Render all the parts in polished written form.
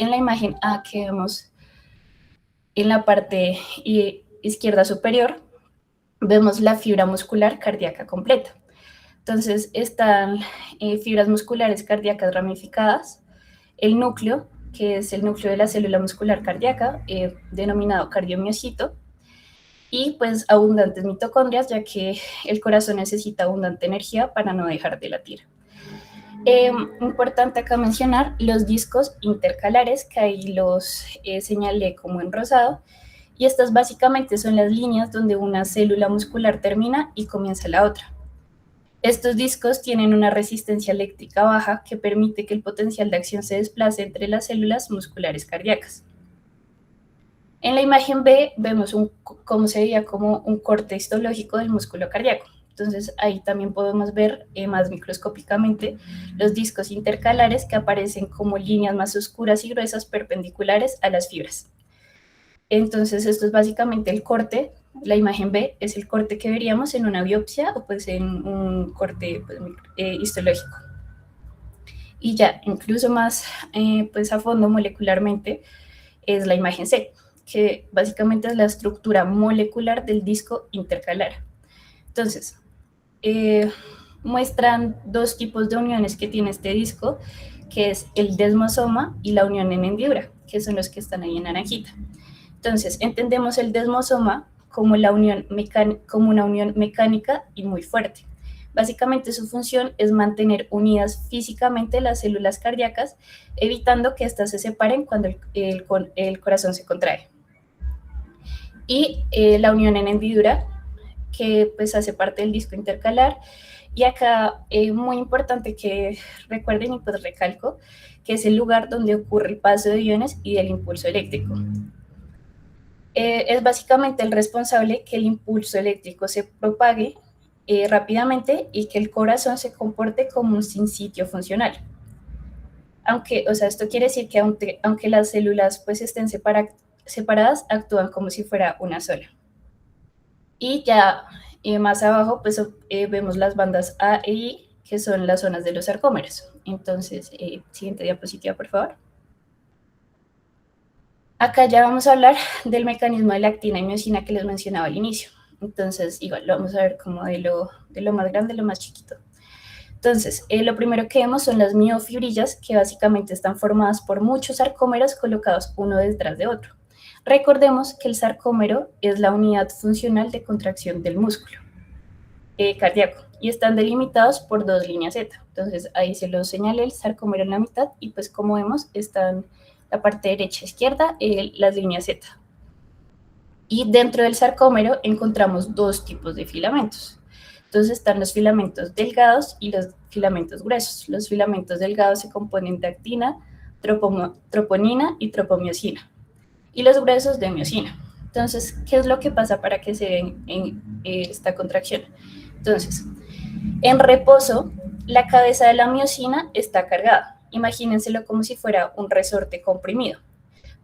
en la imagen A que vemos en la parte izquierda superior, vemos la fibra muscular cardíaca completa. Entonces, están fibras musculares cardíacas ramificadas, el núcleo, que es el núcleo de la célula muscular cardíaca, denominado cardiomiocito, y pues abundantes mitocondrias, ya que el corazón necesita abundante energía para no dejar de latir. Importante acá mencionar los discos intercalares, que ahí los señalé como en rosado, y estas básicamente son las líneas donde una célula muscular termina y comienza la otra. Estos discos tienen una resistencia eléctrica baja que permite que el potencial de acción se desplace entre las células musculares cardíacas. En la imagen B vemos cómo se veía como un corte histológico del músculo cardíaco. Entonces ahí también podemos ver más microscópicamente los discos intercalares que aparecen como líneas más oscuras y gruesas perpendiculares a las fibras. Entonces esto es básicamente el corte. La imagen B es el corte que veríamos en una biopsia o pues en un corte pues, histológico. Y ya incluso más pues a fondo molecularmente es la imagen C, que básicamente es la estructura molecular del disco intercalar. Entonces, muestran dos tipos de uniones que tiene este disco, que es el desmosoma y la unión en hendidura, que son los que están ahí en naranjita. Entonces, entendemos el desmosoma como, como una unión mecánica y muy fuerte. Básicamente su función es mantener unidas físicamente las células cardíacas, evitando que éstas se separen cuando el corazón se contrae. Y la unión en hendidura, que pues hace parte del disco intercalar. Y acá muy importante que recuerden y pues recalco que es el lugar donde ocurre el paso de iones y del impulso eléctrico. Es básicamente el responsable que el impulso eléctrico se propague rápidamente y que el corazón se comporte como un sinsitio funcional. Aunque, o sea, esto quiere decir que aunque las células pues estén separadas, actúan como si fuera una sola. Y ya más abajo pues vemos las bandas A e I, que son las zonas de los sarcómeros. Entonces, siguiente diapositiva, por favor. Acá ya vamos a hablar del mecanismo de la actina y miosina que les mencionaba al inicio. Entonces, igual, lo vamos a ver como de lo más grande a lo más chiquito. Entonces, lo primero que vemos son las miofibrillas, que básicamente están formadas por muchos sarcómeros colocados uno detrás de otro. Recordemos que el sarcómero es la unidad funcional de contracción del músculo cardíaco y están delimitados por dos líneas Z. Entonces, ahí se los señalé el sarcómero en la mitad y pues como vemos están la parte derecha e izquierda, las líneas Z. Y dentro del sarcómero encontramos dos tipos de filamentos. Entonces están los filamentos delgados y los filamentos gruesos. Los filamentos delgados se componen de actina, troponina y tropomiosina. Y los gruesos de miosina. Entonces, ¿qué es lo que pasa para que se den en esta contracción? Entonces, en reposo, la cabeza de la miosina está cargada. Imagínenselo como si fuera un resorte comprimido.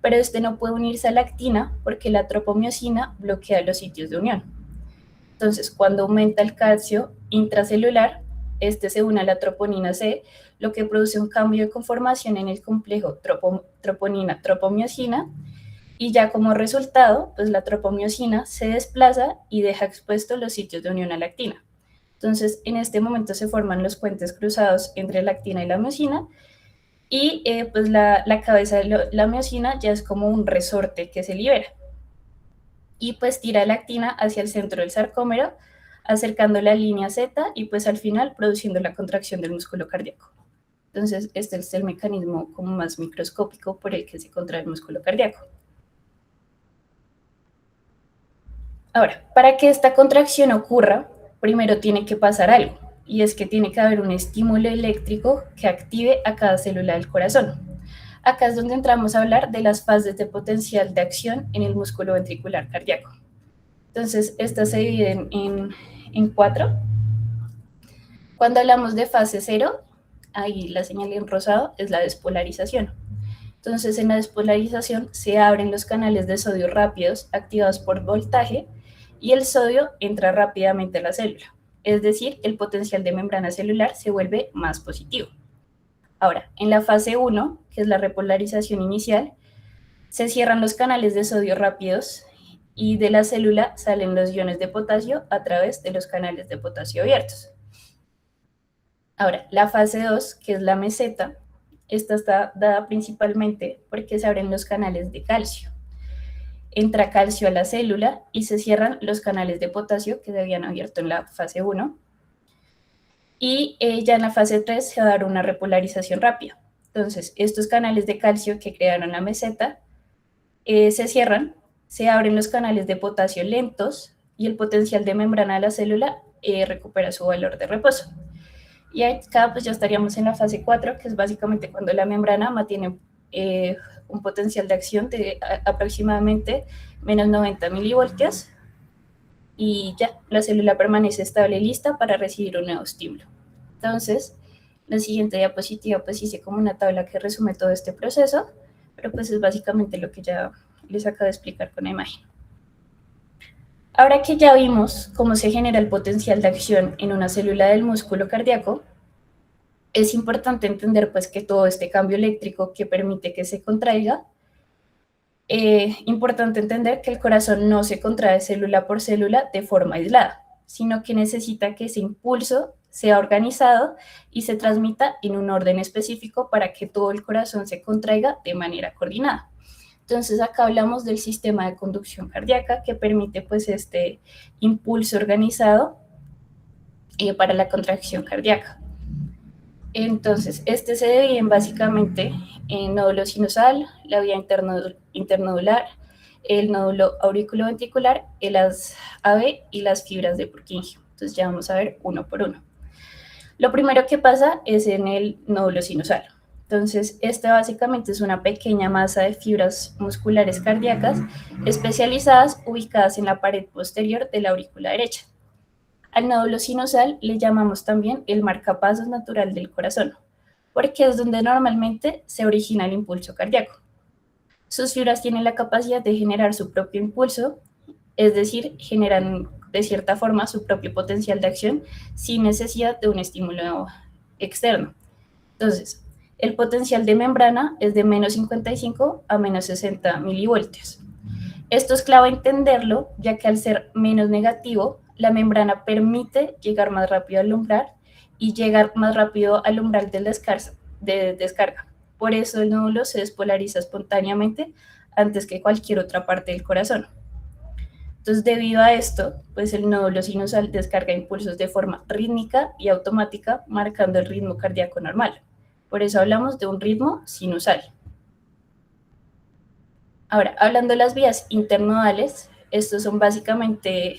Pero este no puede unirse a la actina porque la tropomiosina bloquea los sitios de unión. Entonces, cuando aumenta el calcio intracelular, este se une a la troponina C, lo que produce un cambio de conformación en el complejo troponina-tropomiosina, y ya como resultado, pues la tropomiosina se desplaza y deja expuestos los sitios de unión a la actina. Entonces, en este momento se forman los puentes cruzados entre la actina y la miosina, y pues la cabeza de la miosina ya es como un resorte que se libera. Y pues tira la actina hacia el centro del sarcómero, acercando la línea Z y pues al final produciendo la contracción del músculo cardíaco. Entonces, este es el mecanismo como más microscópico por el que se contrae el músculo cardíaco. Ahora, para que esta contracción ocurra, primero tiene que pasar algo, y es que tiene que haber un estímulo eléctrico que active a cada célula del corazón. Acá es donde entramos a hablar de las fases de potencial de acción en el músculo ventricular cardíaco. Entonces, estas se dividen en 4. Cuando hablamos de fase 0, ahí la señal en rosado es la despolarización. Entonces, en la despolarización se abren los canales de sodio rápidos activados por voltaje y el sodio entra rápidamente a la célula. Es decir, el potencial de membrana celular se vuelve más positivo. Ahora, en la fase 1, que es la repolarización inicial, se cierran los canales de sodio rápidos y de la célula salen los iones de potasio a través de los canales de potasio abiertos. Ahora, la fase 2, que es la meseta, esta está dada principalmente porque se abren los canales de calcio. Entra calcio a la célula y se cierran los canales de potasio que se habían abierto en la fase 1. Y ya en la fase 3 se va a dar una repolarización rápida. Entonces, estos canales de calcio que crearon la meseta se cierran, se abren los canales de potasio lentos y el potencial de membrana de la célula recupera su valor de reposo. Y acá pues ya estaríamos en la fase 4, que es básicamente cuando la membrana mantiene un potencial de acción de aproximadamente menos 90 milivoltios y ya, la célula permanece estable y lista para recibir un nuevo estímulo. Entonces, la siguiente diapositiva pues hice como una tabla que resume todo este proceso, pero pues es básicamente lo que ya les acabo de explicar con la imagen. Ahora que ya vimos cómo se genera el potencial de acción en una célula del músculo cardíaco, es importante entender pues que todo este cambio eléctrico que permite que se contraiga, importante entender que el corazón no se contrae célula por célula de forma aislada, sino que necesita que ese impulso sea organizado y se transmita en un orden específico para que todo el corazón se contraiga de manera coordinada. Entonces acá hablamos del sistema de conducción cardíaca que permite pues este impulso organizado para la contracción cardíaca. Entonces, este se divide básicamente en nódulo sinusal, la vía internodular, el nódulo auriculoventricular, el haz AB y las fibras de Purkinje. Entonces ya vamos a ver uno por uno. Lo primero que pasa es en el nódulo sinusal. Entonces, esta básicamente es una pequeña masa de fibras musculares cardíacas especializadas ubicadas en la pared posterior de la aurícula derecha. Al nódulo sinusal le llamamos también el marcapasos natural del corazón, porque es donde normalmente se origina el impulso cardíaco. Sus fibras tienen la capacidad de generar su propio impulso, es decir, generan de cierta forma su propio potencial de acción sin necesidad de un estímulo externo. Entonces, el potencial de membrana es de menos 55 a menos 60 milivoltios. Esto es clave entenderlo, ya que al ser menos negativo, la membrana permite llegar más rápido al umbral y llegar más rápido al umbral de descarga. Por eso el nódulo se despolariza espontáneamente antes que cualquier otra parte del corazón. Entonces, debido a esto, pues el nódulo sinusal descarga impulsos de forma rítmica y automática, marcando el ritmo cardíaco normal. Por eso hablamos de un ritmo sinusal. Ahora, hablando de las vías internodales, estos son básicamente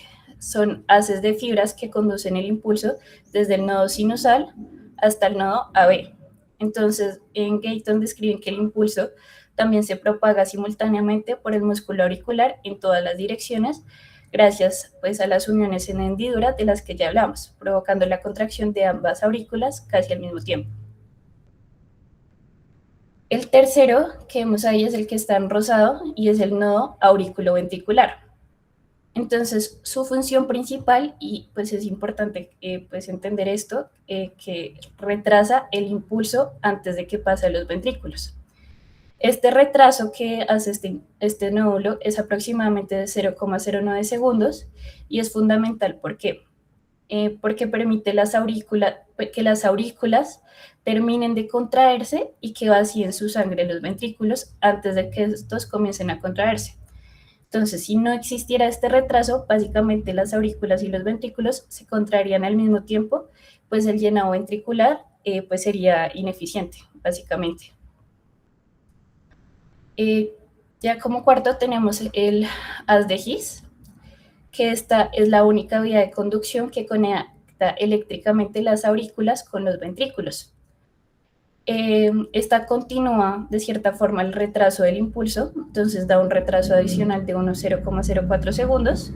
haces de fibras que conducen el impulso desde el nodo sinusal hasta el nodo AB. Entonces, en Gayton describen que el impulso también se propaga simultáneamente por el músculo auricular en todas las direcciones, gracias pues a las uniones en hendidura de las que ya hablamos, provocando la contracción de ambas aurículas casi al mismo tiempo. El tercero que vemos ahí es el que está en rosado y es el nodo auriculoventricular. Entonces, su función principal, y pues es importante pues entender esto, que retrasa el impulso antes de que pase a los ventrículos. Este retraso que hace este nódulo es aproximadamente de 0,09 segundos y es fundamental. ¿Por qué? Porque permite que las aurículas terminen de contraerse y que vacíen su sangre en los ventrículos antes de que estos comiencen a contraerse. Entonces, si no existiera este retraso, básicamente las aurículas y los ventrículos se contraerían al mismo tiempo, pues el llenado ventricular pues sería ineficiente, básicamente. Ya como cuarto tenemos el haz de His, que esta es la única vía de conducción que conecta eléctricamente las aurículas con los ventrículos. Esta continúa de cierta forma el retraso del impulso, entonces da un retraso adicional de unos 0,04 segundos,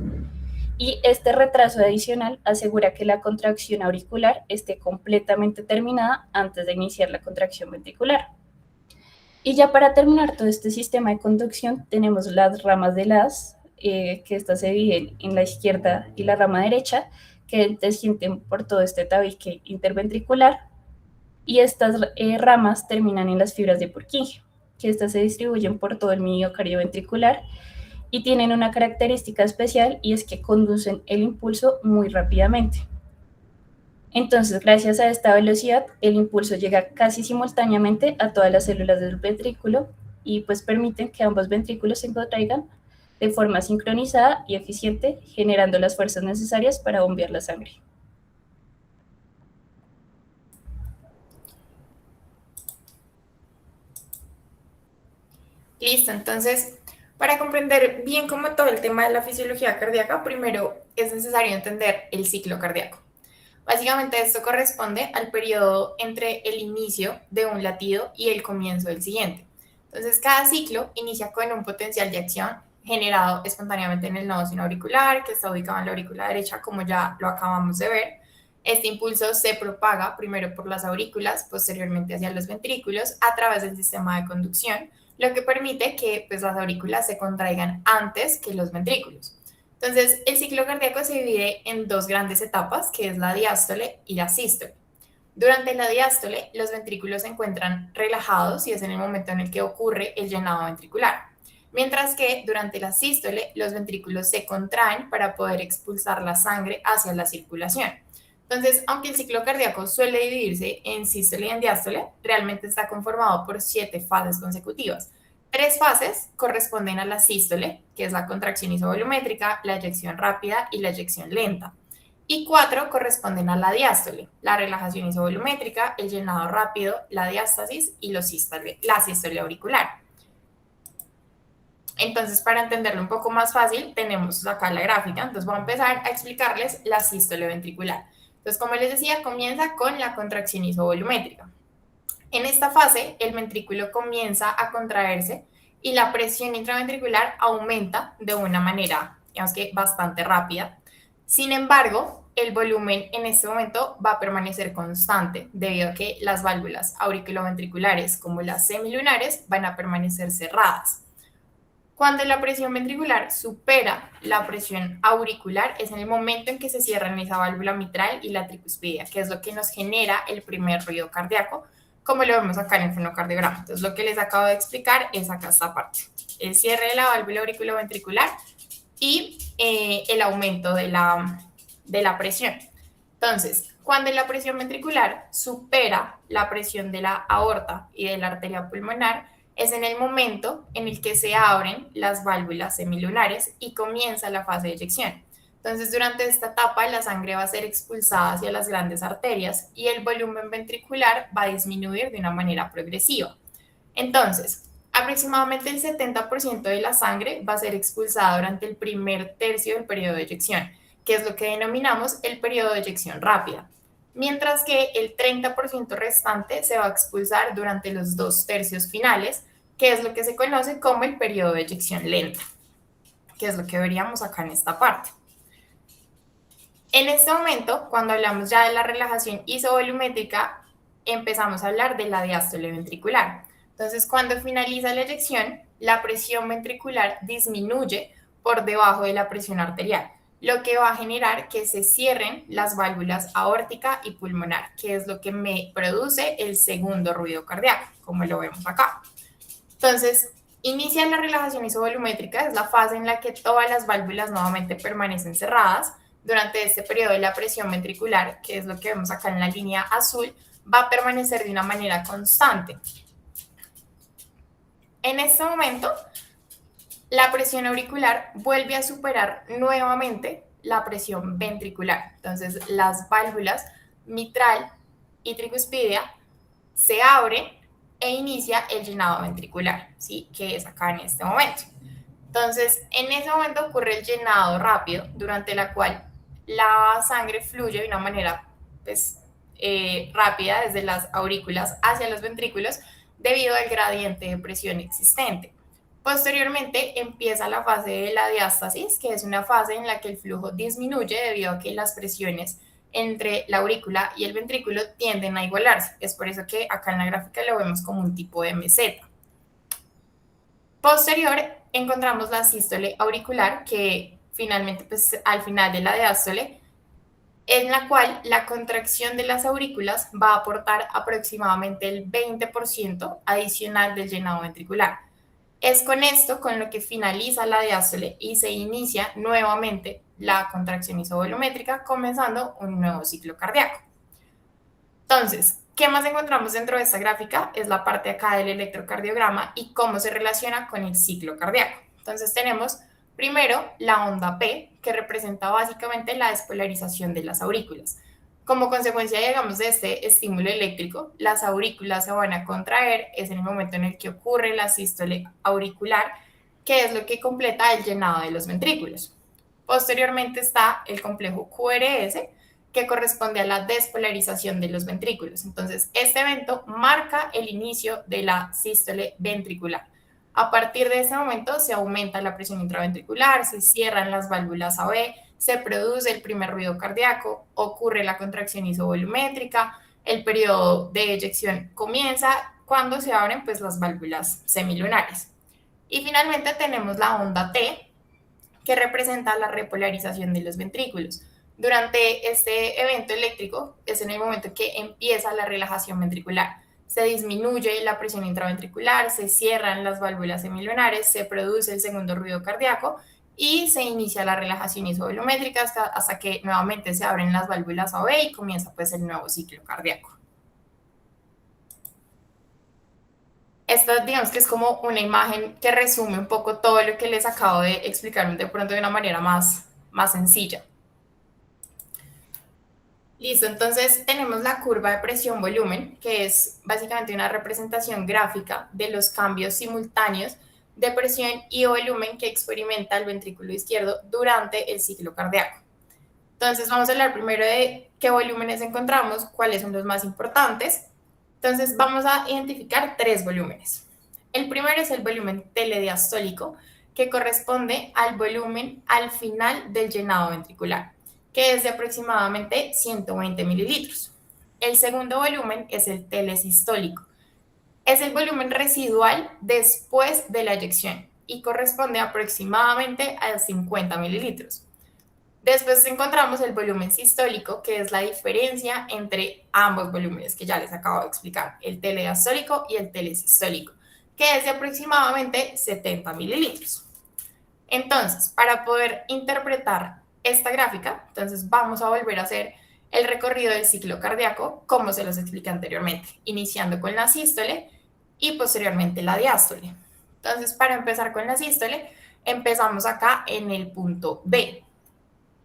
y este retraso adicional asegura que la contracción auricular esté completamente terminada antes de iniciar la contracción ventricular. Y ya para terminar todo este sistema de conducción tenemos las ramas del haz, que estas se dividen en la izquierda y la rama derecha, que descienden por todo este tabique interventricular. y estas ramas terminan en las fibras de Purkinje, que estas se distribuyen por todo el miocardio ventricular y tienen una característica especial y es que conducen el impulso muy rápidamente. Entonces, gracias a esta velocidad, el impulso llega casi simultáneamente a todas las células del ventrículo y pues permiten que ambos ventrículos se contraigan de forma sincronizada y eficiente, generando las fuerzas necesarias para bombear la sangre. Listo, entonces, para comprender bien como todo el tema de la fisiología cardíaca, primero es necesario entender el ciclo cardíaco. Básicamente esto corresponde al periodo entre el inicio de un latido y el comienzo del siguiente. Entonces, cada ciclo inicia con un potencial de acción generado espontáneamente en el nodo sinoauricular, que está ubicado en la aurícula derecha, como ya lo acabamos de ver. Este impulso se propaga primero por las aurículas, posteriormente hacia los ventrículos, a través del sistema de conducción, lo que permite que pues, las aurículas se contraigan antes que los ventrículos. Entonces, el ciclo cardíaco se divide en dos grandes etapas, que es la diástole y la sístole. Durante la diástole, los ventrículos se encuentran relajados y es en el momento en el que ocurre el llenado ventricular. Mientras que durante la sístole, los ventrículos se contraen para poder expulsar la sangre hacia la circulación. Entonces, aunque el ciclo cardíaco suele dividirse en sístole y en diástole, realmente está conformado por 7 fases consecutivas. 3 fases corresponden a la sístole, que es la contracción isovolumétrica, la eyección rápida y la eyección lenta. Y 4 corresponden a la diástole, la relajación isovolumétrica, el llenado rápido, la diástasis y la sístole auricular. Entonces, para entenderlo un poco más fácil, tenemos acá la gráfica. Entonces, voy a empezar a explicarles la sístole ventricular. Entonces, como les decía, comienza con la contracción isovolumétrica. En esta fase, el ventrículo comienza a contraerse y la presión intraventricular aumenta de una manera, digamos que bastante rápida. Sin embargo, el volumen en este momento va a permanecer constante debido a que las válvulas auriculoventriculares como las semilunares van a permanecer cerradas. Cuando la presión ventricular supera la presión auricular es en el momento en que se cierran esa válvula mitral y la tricuspidia, que es lo que nos genera el primer ruido cardíaco, como lo vemos acá en el fonocardiograma. Entonces, lo que les acabo de explicar es acá esta parte. El cierre de la válvula auriculoventricular y el aumento de la presión. Entonces, cuando la presión ventricular supera la presión de la aorta y de la arteria pulmonar, es en el momento en el que se abren las válvulas semilunares y comienza la fase de eyección. Entonces, durante esta etapa, la sangre va a ser expulsada hacia las grandes arterias y el volumen ventricular va a disminuir de una manera progresiva. Entonces, aproximadamente el 70% de la sangre va a ser expulsada durante el primer tercio del periodo de eyección, que es lo que denominamos el periodo de eyección rápida, mientras que el 30% restante se va a expulsar durante los 2 tercios finales, que es lo que se conoce como el periodo de eyección lenta, que es lo que veríamos acá en esta parte. En este momento, cuando hablamos ya de la relajación isovolumétrica, empezamos a hablar de la diástole ventricular. Entonces, cuando finaliza la eyección, la presión ventricular disminuye por debajo de la presión arterial, lo que va a generar que se cierren las válvulas aórtica y pulmonar, que es lo que me produce el segundo ruido cardíaco, como lo vemos acá. Entonces, inicia la relajación isovolumétrica, es la fase en la que todas las válvulas nuevamente permanecen cerradas. Durante este periodo, la presión ventricular, que es lo que vemos acá en la línea azul, va a permanecer de una manera constante. En este momento, la presión auricular vuelve a superar nuevamente la presión ventricular. Entonces, las válvulas mitral y tricuspidia se abren e inicia el llenado ventricular, ¿sí? Que es acá en este momento. Entonces, en ese momento ocurre el llenado rápido, durante la cual la sangre fluye de una manera pues, rápida desde las aurículas hacia los ventrículos debido al gradiente de presión existente. Posteriormente empieza la fase de la diástasis, que es una fase en la que el flujo disminuye debido a que las presiones entre la aurícula y el ventrículo tienden a igualarse. Es por eso que acá en la gráfica lo vemos como un tipo de meseta. Posterior encontramos la sístole auricular, que finalmente pues, al final de la diástole en la cual la contracción de las aurículas va a aportar aproximadamente el 20% adicional del llenado ventricular. Es con esto con lo que finaliza la diástole y se inicia nuevamente la contracción isovolumétrica, comenzando un nuevo ciclo cardíaco. Entonces, ¿qué más encontramos dentro de esta gráfica? Es la parte acá del electrocardiograma y cómo se relaciona con el ciclo cardíaco. Entonces tenemos primero la onda P, que representa básicamente la despolarización de las aurículas. Como consecuencia, digamos, de este estímulo eléctrico, las aurículas se van a contraer, es en el momento en el que ocurre la sístole auricular, que es lo que completa el llenado de los ventrículos. Posteriormente está el complejo QRS, que corresponde a la despolarización de los ventrículos. Entonces, este evento marca el inicio de la sístole ventricular. A partir de ese momento se aumenta la presión intraventricular, se cierran las válvulas AB, se produce el primer ruido cardíaco, ocurre la contracción isovolumétrica, el periodo de eyección comienza cuando se abren pues, las válvulas semilunares. Y finalmente tenemos la onda T, que representa la repolarización de los ventrículos. Durante este evento eléctrico es en el momento que empieza la relajación ventricular. Se disminuye la presión intraventricular, se cierran las válvulas semilunares, se produce el segundo ruido cardíaco y se inicia la relajación isovolumétrica hasta que nuevamente se abren las válvulas AB y comienza pues el nuevo ciclo cardíaco. Esta, digamos que es como una imagen que resume un poco todo lo que les acabo de explicar de pronto de una manera más sencilla. Listo, entonces tenemos la curva de presión-volumen, que es básicamente una representación gráfica de los cambios simultáneos de presión y volumen que experimenta el ventrículo izquierdo durante el ciclo cardíaco. Entonces vamos a hablar primero de qué volúmenes encontramos, cuáles son los más importantes. Entonces vamos a identificar 3 volúmenes. El primero es el volumen telediastólico, que corresponde al volumen al final del llenado ventricular, que es de aproximadamente 120 mililitros. El segundo volumen es el telesistólico. Es el volumen residual después de la eyección y corresponde aproximadamente a 50 mililitros. Después encontramos el volumen sistólico, que es la diferencia entre ambos volúmenes que ya les acabo de explicar, el telediastólico y el telesistólico, que es de aproximadamente 70 mililitros. Entonces, para poder interpretar esta gráfica, entonces vamos a volver a hacer el recorrido del ciclo cardíaco, como se los expliqué anteriormente, iniciando con la sístole y posteriormente la diástole. Entonces, para empezar con la sístole, empezamos acá en el punto B.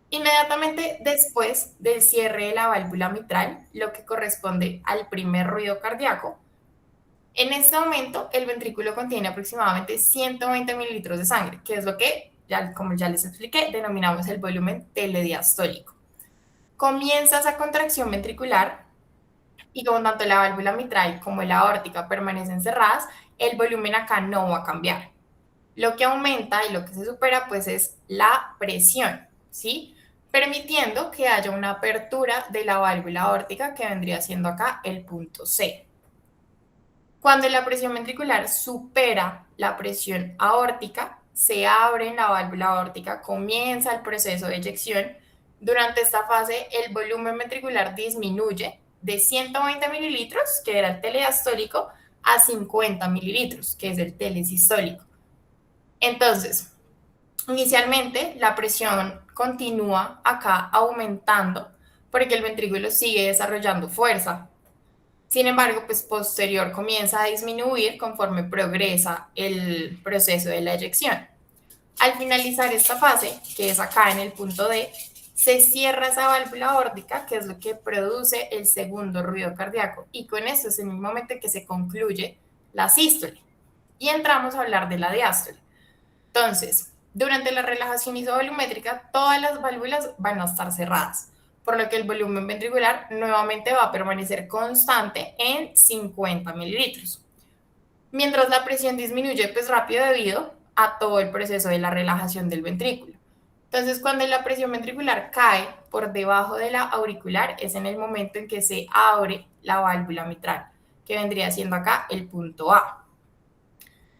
Inmediatamente después del cierre de la válvula mitral, lo que corresponde al primer ruido cardíaco, en este momento el ventrículo contiene aproximadamente 120 mililitros de sangre, que es lo que, como ya les expliqué, denominamos el volumen telediastólico. Comienza esa contracción ventricular y como tanto la válvula mitral como la aórtica permanecen cerradas, el volumen acá no va a cambiar. Lo que aumenta y lo que se supera pues es la presión, ¿sí? Permitiendo que haya una apertura de la válvula aórtica, que vendría siendo acá el punto C. Cuando la presión ventricular supera la presión aórtica, se abre la válvula aórtica, comienza el proceso de eyección. Durante esta fase, el volumen ventricular disminuye de 120 mililitros, que era el telediastólico, a 50 mililitros, que es el telesistólico. Entonces, inicialmente la presión continúa acá aumentando porque el ventrículo sigue desarrollando fuerza. Sin embargo, pues posterior comienza a disminuir conforme progresa el proceso de la eyección. Al finalizar esta fase, que es acá en el punto D, se cierra esa válvula aórtica, que es lo que produce el segundo ruido cardíaco, y con esto es en el momento en que se concluye la sístole. Y entramos a hablar de la diástole. Entonces, durante la relajación isovolumétrica, todas las válvulas van a estar cerradas, por lo que el volumen ventricular nuevamente va a permanecer constante en 50 mililitros. Mientras la presión disminuye pues rápido debido a todo el proceso de la relajación del ventrículo. Entonces, cuando la presión ventricular cae por debajo de la auricular, es en el momento en que se abre la válvula mitral, que vendría siendo acá el punto A.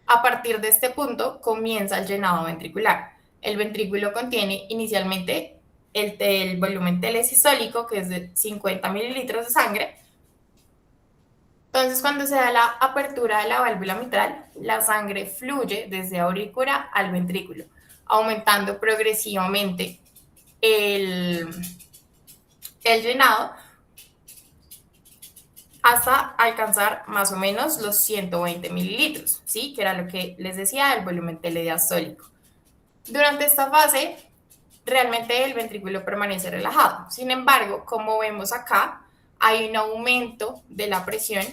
A partir de este punto comienza el llenado ventricular. El ventrículo contiene inicialmente el volumen telesistólico, que es de 50 mililitros de sangre. Entonces, cuando se da la apertura de la válvula mitral, la sangre fluye desde aurícula al ventrículo, aumentando progresivamente el llenado hasta alcanzar más o menos los 120 mililitros, ¿sí? Que era lo que les decía, el volumen telediastólico. Durante esta fase, realmente el ventrículo permanece relajado. Sin embargo, como vemos acá, hay un aumento de la presión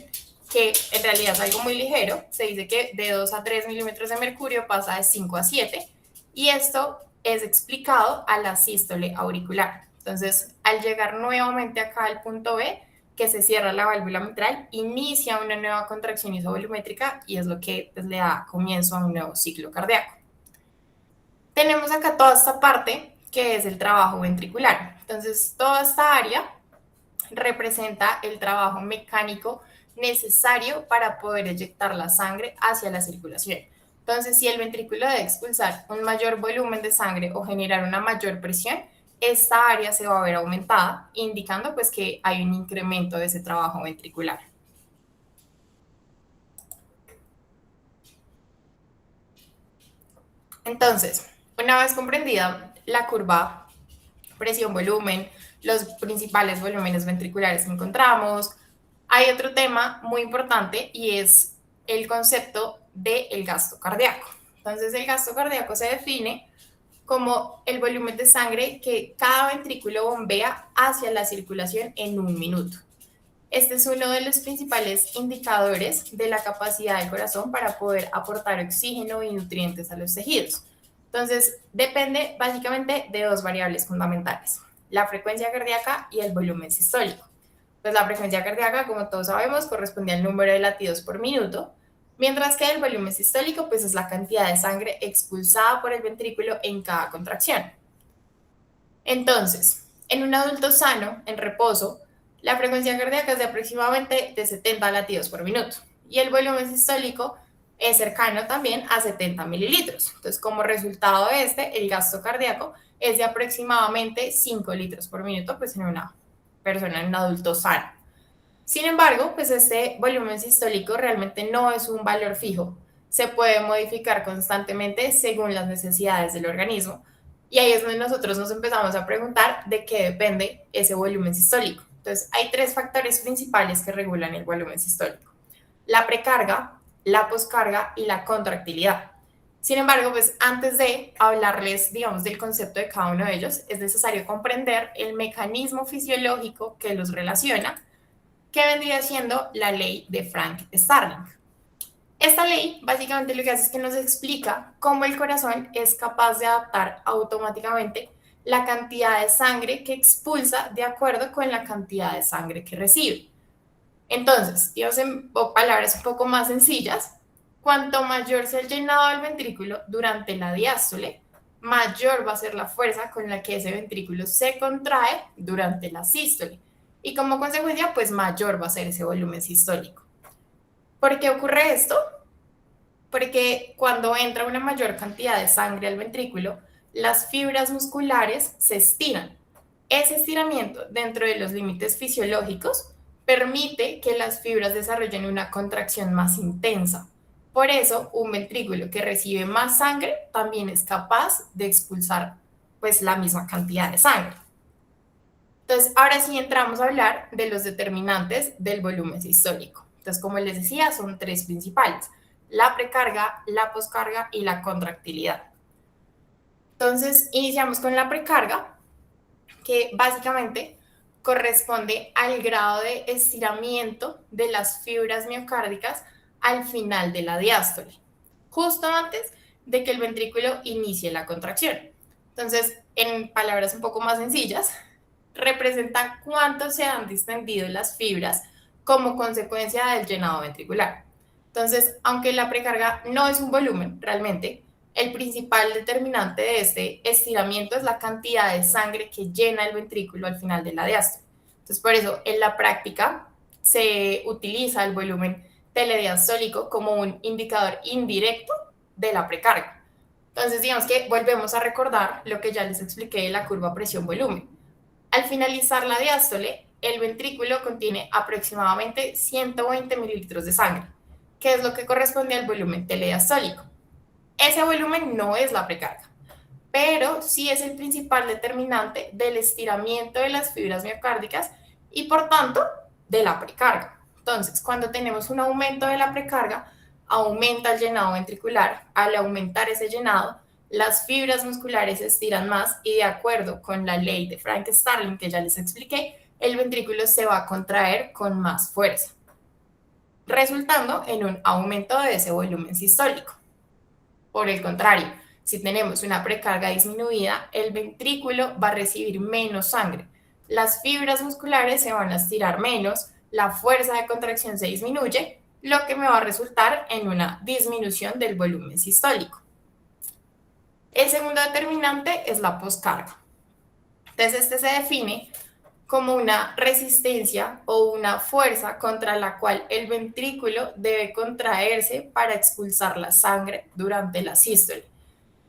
que en realidad es algo muy ligero. Se dice que de 2 a 3 milímetros de mercurio pasa de 5 a 7 y esto es explicado a la sístole auricular. Entonces, al llegar nuevamente acá al punto B, que se cierra la válvula mitral, inicia una nueva contracción isovolumétrica y es lo que pues, le da comienzo a un nuevo ciclo cardíaco. Tenemos acá toda esta parte que es el trabajo ventricular. Entonces, toda esta área representa el trabajo mecánico necesario para poder eyectar la sangre hacia la circulación. Entonces, si el ventrículo debe expulsar un mayor volumen de sangre o generar una mayor presión, esta área se va a ver aumentada, indicando pues que hay un incremento de ese trabajo ventricular. Entonces, una vez comprendida la curva presión-volumen, los principales volúmenes ventriculares que encontramos, hay otro tema muy importante y es el concepto del gasto cardíaco. Entonces, el gasto cardíaco se define como el volumen de sangre que cada ventrículo bombea hacia la circulación en un minuto. Este es uno de los principales indicadores de la capacidad del corazón para poder aportar oxígeno y nutrientes a los tejidos. Entonces, depende básicamente de dos variables fundamentales, la frecuencia cardíaca y el volumen sistólico. Pues la frecuencia cardíaca, como todos sabemos, corresponde al número de latidos por minuto, mientras que el volumen sistólico pues, es la cantidad de sangre expulsada por el ventrículo en cada contracción. Entonces, en un adulto sano, en reposo, la frecuencia cardíaca es de aproximadamente de 70 latidos por minuto y el volumen sistólico es cercano también a 70 mililitros. Entonces, como resultado de el gasto cardíaco es de aproximadamente 5 litros por minuto, pues en una persona, en un adulto sano. Sin embargo, pues este volumen sistólico realmente no es un valor fijo. Se puede modificar constantemente según las necesidades del organismo. Y ahí es donde nosotros nos empezamos a preguntar de qué depende ese volumen sistólico. Entonces, hay tres factores principales que regulan el volumen sistólico: la precarga, la poscarga y la contractilidad. Sin embargo, pues antes de hablarles, digamos, del concepto de cada uno de ellos, es necesario comprender el mecanismo fisiológico que los relaciona, que vendría siendo la ley de Frank-Starling. Esta ley básicamente lo que hace es que nos explica cómo el corazón es capaz de adaptar automáticamente la cantidad de sangre que expulsa de acuerdo con la cantidad de sangre que recibe. Entonces, digamos en palabras un poco más sencillas, cuanto mayor sea el llenado del ventrículo durante la diástole, mayor va a ser la fuerza con la que ese ventrículo se contrae durante la sístole. Y como consecuencia, pues mayor va a ser ese volumen sistólico. ¿Por qué ocurre esto? Porque cuando entra una mayor cantidad de sangre al ventrículo, las fibras musculares se estiran. Ese estiramiento dentro de los límites fisiológicos permite que las fibras desarrollen una contracción más intensa. Por eso, un ventrículo que recibe más sangre también es capaz de expulsar pues, la misma cantidad de sangre. Entonces, ahora sí entramos a hablar de los determinantes del volumen sistólico. Entonces, como les decía, son tres principales: la precarga, la poscarga y la contractilidad. Entonces, iniciamos con la precarga, que básicamente corresponde al grado de estiramiento de las fibras miocárdicas al final de la diástole, justo antes de que el ventrículo inicie la contracción. Entonces, en palabras un poco más sencillas, representa cuánto se han distendido las fibras como consecuencia del llenado ventricular. Entonces, aunque la precarga no es un volumen realmente, el principal determinante de este estiramiento es la cantidad de sangre que llena el ventrículo al final de la diástole. Entonces, por eso en la práctica se utiliza el volumen telediastólico como un indicador indirecto de la precarga. Entonces, digamos que volvemos a recordar lo que ya les expliqué de la curva presión-volumen. Al finalizar la diástole, el ventrículo contiene aproximadamente 120 mililitros de sangre, que es lo que corresponde al volumen telediastólico. Ese volumen no es la precarga, pero sí es el principal determinante del estiramiento de las fibras miocárdicas y, por tanto, de la precarga. Entonces, cuando tenemos un aumento de la precarga, aumenta el llenado ventricular. Al aumentar ese llenado, las fibras musculares se estiran más y, de acuerdo con la ley de Frank-Starling que ya les expliqué, el ventrículo se va a contraer con más fuerza, resultando en un aumento de ese volumen sistólico. Por el contrario, si tenemos una precarga disminuida, el ventrículo va a recibir menos sangre, las fibras musculares se van a estirar menos, la fuerza de contracción se disminuye, lo que me va a resultar en una disminución del volumen sistólico. El segundo determinante es la poscarga. Entonces, este se define como una resistencia o una fuerza contra la cual el ventrículo debe contraerse para expulsar la sangre durante la sístole.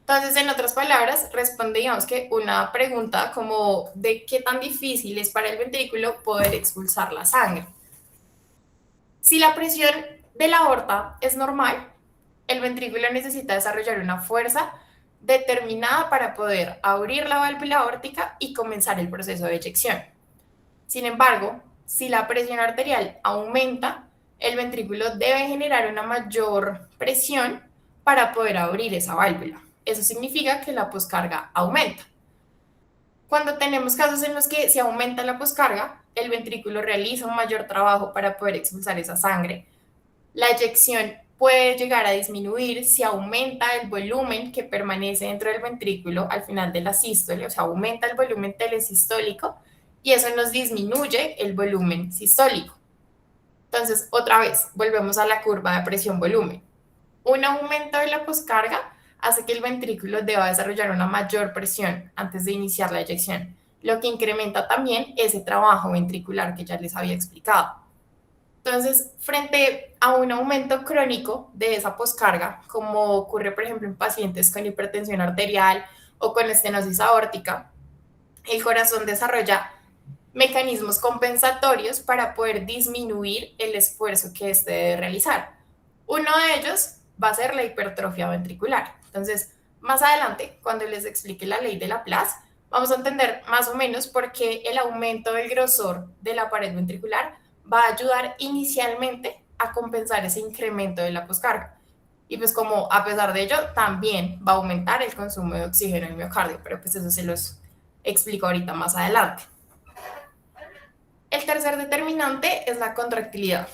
Entonces, en otras palabras, responde, digamos que una pregunta como de qué tan difícil es para el ventrículo poder expulsar la sangre. Si la presión de la aorta es normal, el ventrículo necesita desarrollar una fuerza determinada para poder abrir la válvula aórtica y comenzar el proceso de eyección. Sin embargo, si la presión arterial aumenta, el ventrículo debe generar una mayor presión para poder abrir esa válvula. Eso significa que la poscarga aumenta. Cuando tenemos casos en los que se aumenta la poscarga, el ventrículo realiza un mayor trabajo para poder expulsar esa sangre. La eyección puede llegar a disminuir si aumenta el volumen que permanece dentro del ventrículo al final de la sístole, o sea, aumenta el volumen telesistólico y eso nos disminuye el volumen sistólico. Entonces, otra vez, volvemos a la curva de presión-volumen. Un aumento de la poscarga hace que el ventrículo deba desarrollar una mayor presión antes de iniciar la eyección, lo que incrementa también ese trabajo ventricular que ya les había explicado. Entonces, frente a un aumento crónico de esa poscarga, como ocurre, por ejemplo, en pacientes con hipertensión arterial o con estenosis aórtica, el corazón desarrolla mecanismos compensatorios para poder disminuir el esfuerzo que éste debe realizar. Uno de ellos va a ser la hipertrofia ventricular. Entonces, más adelante, cuando les explique la ley de Laplace, vamos a entender más o menos por qué el aumento del grosor de la pared ventricular va a ayudar inicialmente a compensar ese incremento de la poscarga. Y pues como a pesar de ello, también va a aumentar el consumo de oxígeno en el miocardio, pero pues eso se los explico ahorita más adelante. El tercer determinante es la contractilidad.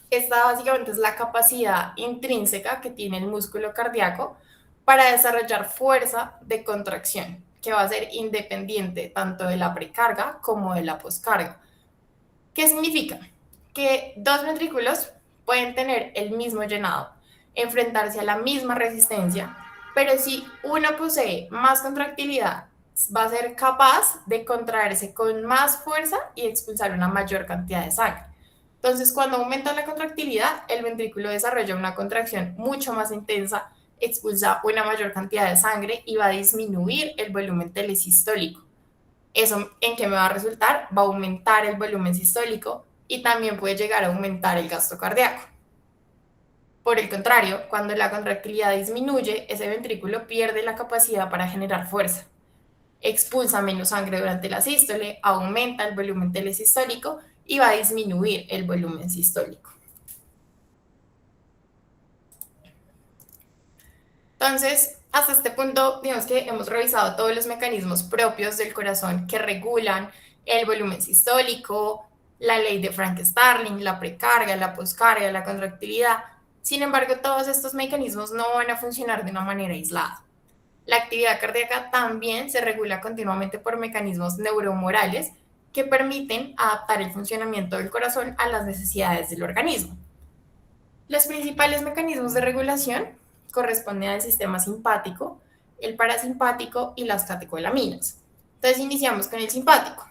Esta básicamente es la capacidad intrínseca que tiene el músculo cardíaco para desarrollar fuerza de contracción, que va a ser independiente tanto de la precarga como de la poscarga. ¿Qué significa? Que dos ventrículos pueden tener el mismo llenado, enfrentarse a la misma resistencia, pero si uno posee más contractilidad, va a ser capaz de contraerse con más fuerza y expulsar una mayor cantidad de sangre. Entonces, cuando aumenta la contractilidad, el ventrículo desarrolla una contracción mucho más intensa, expulsa una mayor cantidad de sangre y va a disminuir el volumen telesistólico. ¿Eso en qué me va a resultar? Va a aumentar el volumen sistólico y también puede llegar a aumentar el gasto cardíaco. Por el contrario, cuando la contractilidad disminuye, ese ventrículo pierde la capacidad para generar fuerza. Expulsa menos sangre durante la sístole, aumenta el volumen telesistólico y va a disminuir el volumen sistólico. Entonces, hasta este punto, digamos que hemos revisado todos los mecanismos propios del corazón que regulan el volumen sistólico, la ley de Frank-Starling, la precarga, la poscarga, la contractilidad. Sin embargo, todos estos mecanismos no van a funcionar de una manera aislada. La actividad cardíaca también se regula continuamente por mecanismos neuromorales que permiten adaptar el funcionamiento del corazón a las necesidades del organismo. Los principales mecanismos de regulación corresponden al sistema simpático, el parasimpático y las catecolaminas. Entonces iniciamos con el simpático.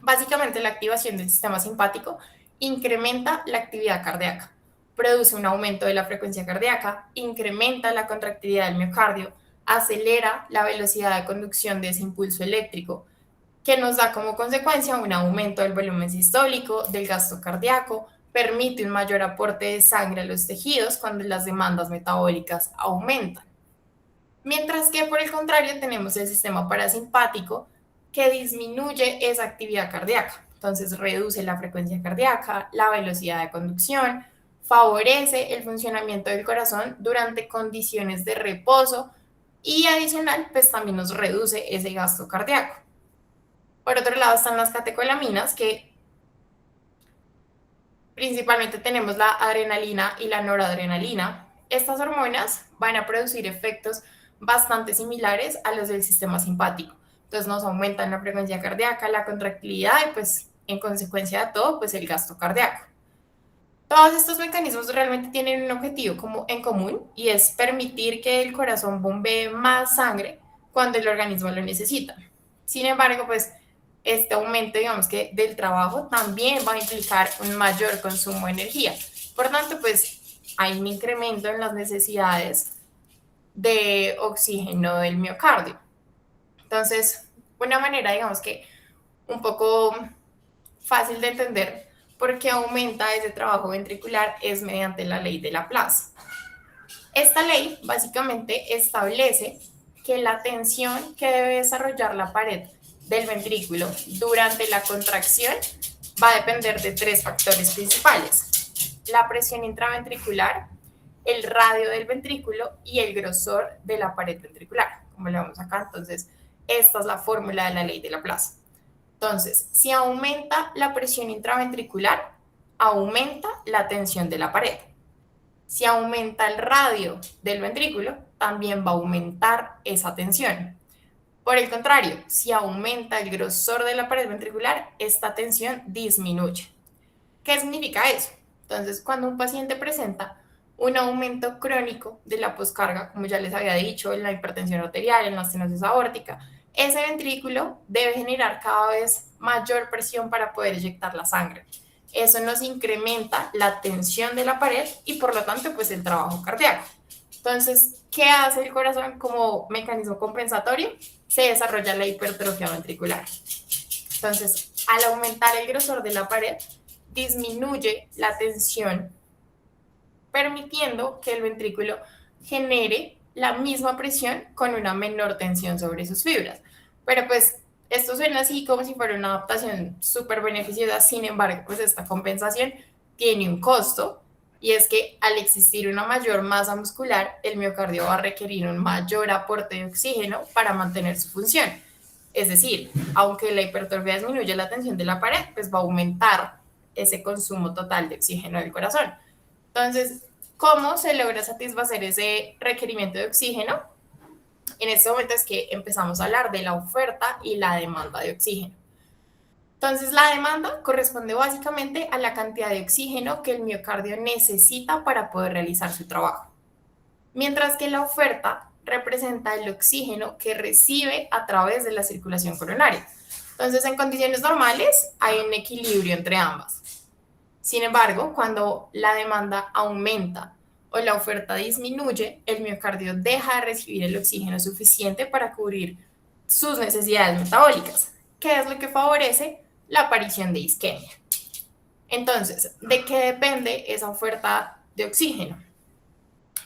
Básicamente la activación del sistema simpático incrementa la actividad cardíaca. produce un aumento de la frecuencia cardíaca, incrementa la contractilidad del miocardio, acelera la velocidad de conducción de ese impulso eléctrico, que nos da como consecuencia un aumento del volumen sistólico, del gasto cardíaco, permite un mayor aporte de sangre a los tejidos cuando las demandas metabólicas aumentan. Mientras que por el contrario tenemos el sistema parasimpático que disminuye esa actividad cardíaca. Entonces reduce la frecuencia cardíaca, la velocidad de conducción, favorece el funcionamiento del corazón durante condiciones de reposo y adicional, pues también nos reduce ese gasto cardíaco. Por otro lado están las catecolaminas, que principalmente tenemos la adrenalina y la noradrenalina. Estas hormonas van a producir efectos bastante similares a los del sistema simpático. Entonces nos aumentan la frecuencia cardíaca, la contractilidad y pues en consecuencia de todo, pues el gasto cardíaco. Todos estos mecanismos realmente tienen un objetivo como en común y es permitir que el corazón bombee más sangre cuando el organismo lo necesita. Sin embargo, pues este aumento, digamos que del trabajo también va a implicar un mayor consumo de energía. Por tanto, pues hay un incremento en las necesidades de oxígeno del miocardio. Entonces, una manera, digamos que un poco fácil de entender por qué aumenta ese trabajo ventricular es mediante la ley de Laplace. Esta ley básicamente establece que la tensión que debe desarrollar la pared del ventrículo durante la contracción va a depender de tres factores principales: la presión intraventricular, el radio del ventrículo y el grosor de la pared ventricular, como le vemos acá. Entonces, esta es la fórmula de la ley de Laplace. Entonces, si aumenta la presión intraventricular, aumenta la tensión de la pared. Si aumenta el radio del ventrículo, también va a aumentar esa tensión. Por el contrario, si aumenta el grosor de la pared ventricular, esta tensión disminuye. ¿Qué significa eso? Entonces, cuando un paciente presenta un aumento crónico de la poscarga, como ya les había dicho, en la hipertensión arterial, en la estenosis aórtica, ese ventrículo debe generar cada vez mayor presión para poder eyectar la sangre. Eso nos incrementa la tensión de la pared y por lo tanto, pues el trabajo cardíaco. Entonces, ¿qué hace el corazón como mecanismo compensatorio? Se desarrolla la hipertrofia ventricular. Entonces, al aumentar el grosor de la pared, disminuye la tensión, permitiendo que el ventrículo genere la misma presión con una menor tensión sobre sus fibras. Pero pues esto suena así como si fuera una adaptación súper beneficiosa. Sin embargo, pues esta compensación tiene un costo, y es que al existir una mayor masa muscular, el miocardio va a requerir un mayor aporte de oxígeno para mantener su función. Es decir, aunque la hipertrofia disminuye la tensión de la pared, pues va a aumentar ese consumo total de oxígeno del corazón. Entonces, ¿cómo se logra satisfacer ese requerimiento de oxígeno? En este momento es que empezamos a hablar de la oferta y la demanda de oxígeno. Entonces, la demanda corresponde básicamente a la cantidad de oxígeno que el miocardio necesita para poder realizar su trabajo, mientras que la oferta representa el oxígeno que recibe a través de la circulación coronaria. Entonces, en condiciones normales hay un equilibrio entre ambas. Sin embargo, cuando la demanda aumenta o la oferta disminuye, el miocardio deja de recibir el oxígeno suficiente para cubrir sus necesidades metabólicas, que es lo que favorece la aparición de isquemia. Entonces, ¿de qué depende esa oferta de oxígeno?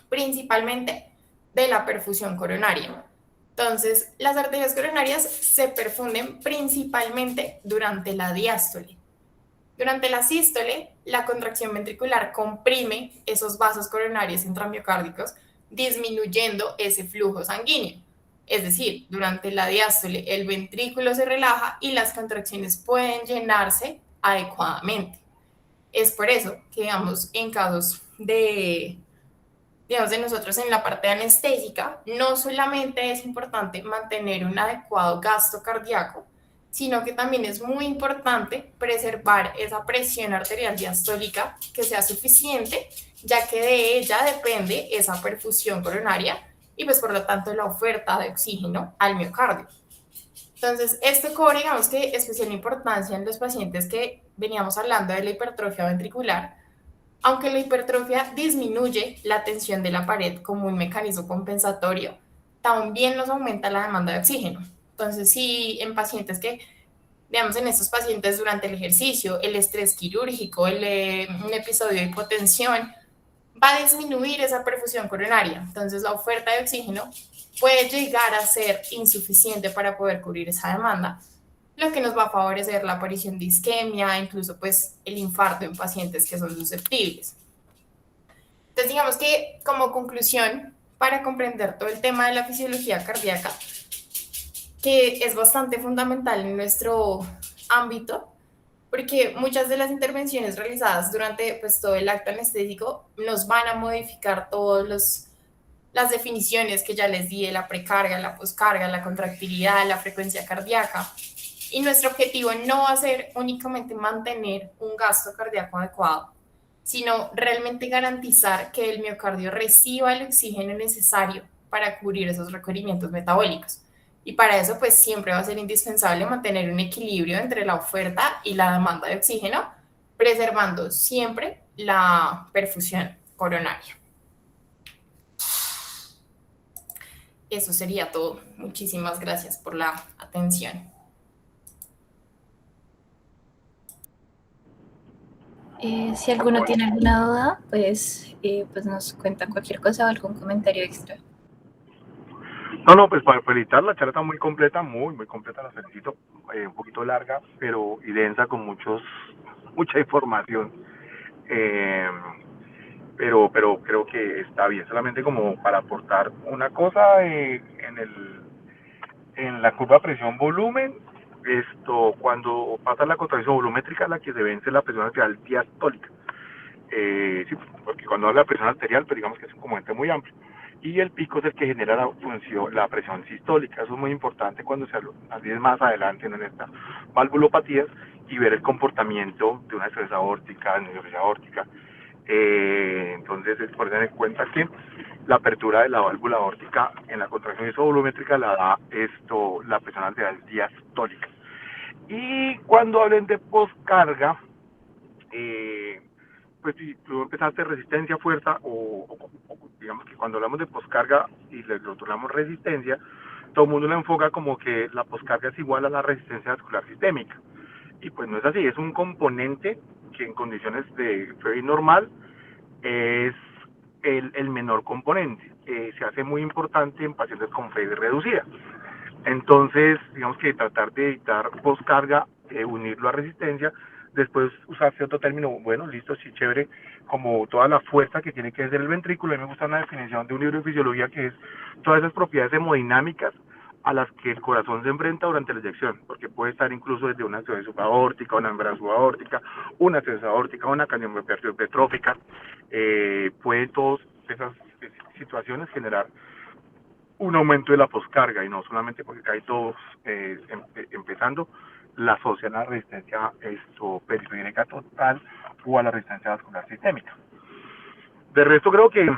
Principalmente de la perfusión coronaria. Entonces, las arterias coronarias se perfunden principalmente durante la diástole. Durante la sístole, la contracción ventricular comprime esos vasos coronarios intramiocárdicos, disminuyendo ese flujo sanguíneo. Es decir, durante la diástole, el ventrículo se relaja y las contracciones pueden llenarse adecuadamente. Es por eso que, digamos, en casos de nosotros en la parte anestésica, no solamente es importante mantener un adecuado gasto cardíaco, sino que también es muy importante preservar esa presión arterial diastólica que sea suficiente, ya que de ella depende esa perfusión coronaria y pues por lo tanto la oferta de oxígeno al miocardio. Entonces, esto cobra, digamos que especial importancia en los pacientes que veníamos hablando de la hipertrofia ventricular, Aunque la hipertrofia disminuye la tensión de la pared como un mecanismo compensatorio, también nos aumenta la demanda de oxígeno. Entonces, si en pacientes que, digamos, en estos pacientes durante el ejercicio, el estrés quirúrgico, un episodio de hipotensión, va a disminuir esa perfusión coronaria. Entonces, la oferta de oxígeno puede llegar a ser insuficiente para poder cubrir esa demanda, lo que nos va a favorecer la aparición de isquemia, incluso pues el infarto en pacientes que son susceptibles. Entonces, digamos que como conclusión, para comprender todo el tema de la fisiología cardíaca, que es bastante fundamental en nuestro ámbito, porque muchas de las intervenciones realizadas durante pues, todo el acto anestésico nos van a modificar todas las definiciones que ya les di de la precarga, la poscarga, la contractilidad, la frecuencia cardíaca. Y nuestro objetivo no va a ser únicamente mantener un gasto cardíaco adecuado, sino realmente garantizar que el miocardio reciba el oxígeno necesario para cubrir esos requerimientos metabólicos. Y para eso, pues siempre va a ser indispensable mantener un equilibrio entre la oferta y la demanda de oxígeno, preservando siempre la perfusión coronaria. Eso sería todo. Muchísimas gracias por la atención. Si alguno tiene alguna duda, pues nos cuenta cualquier cosa o algún comentario extra. No, pues para felicitar, la charla está muy completa, muy completa, la felicito, un poquito larga, pero y densa con mucha información, eh, pero creo que está bien, solamente como para aportar una cosa en la curva presión-volumen, cuando pasa la contracción volumétrica, la que se vence la presión arterial diastólica. Sí, porque cuando habla de presión arterial, pues digamos que es un componente muy amplio. Y el pico es el que genera la presión sistólica. Eso es muy importante cuando se habla más adelante, ¿no? En estas valvulopatías, y ver el comportamiento de una estrés aórtica, de una estrés aórtica. Entonces es por tener en cuenta que la apertura de la válvula aórtica en la contracción isovolumétrica la da la presión arterial diastólica. Y cuando hablen de poscarga, pues si tú empezaste resistencia, fuerza, o digamos que cuando hablamos de poscarga y le rotulamos resistencia, todo el mundo la enfoca como que la poscarga es igual a la resistencia vascular sistémica. Y pues no es así, es un componente que en condiciones de FEBI normal es el menor componente. Se hace muy importante en pacientes con FEBI reducida. Entonces, digamos que tratar de evitar poscarga, unirlo a resistencia, después usarse otro término, bueno, listo, sí, chévere, como toda la fuerza que tiene que hacer el ventrículo. A mí me gusta una definición de un libro de fisiología que es todas esas propiedades hemodinámicas a las que el corazón se enfrenta durante la eyección, porque puede estar incluso desde una acidosis subaórtica, una membrana subaórtica, una acidosis aórtica, una cardiomiopatía hipertrófica, pueden todas esas situaciones generar un aumento de la poscarga, y no solamente porque hay todos empezando, la asocian a la resistencia periférica total o a la resistencia vascular sistémica. De resto creo que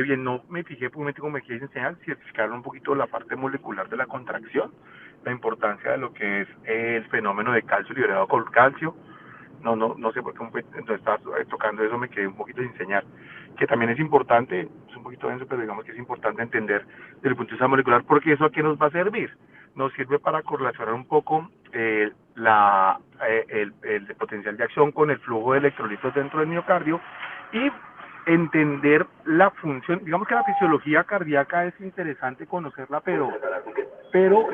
bien, no me fijé, pues como me quieres enseñar, si explicaron un poquito la parte molecular de la contracción, la importancia de lo que es el fenómeno de calcio liberado con calcio. No sé por qué entonces estás tocando eso, me quedé un poquito sin enseñar, que también es importante, es un poquito denso, pero digamos que es importante entender desde el punto de vista molecular, porque eso a qué nos va a servir. Nos sirve para correlacionar un poco el potencial de acción con el flujo de electrolitos dentro del miocardio y entender la función. Digamos que la fisiología cardíaca es interesante conocerla, pero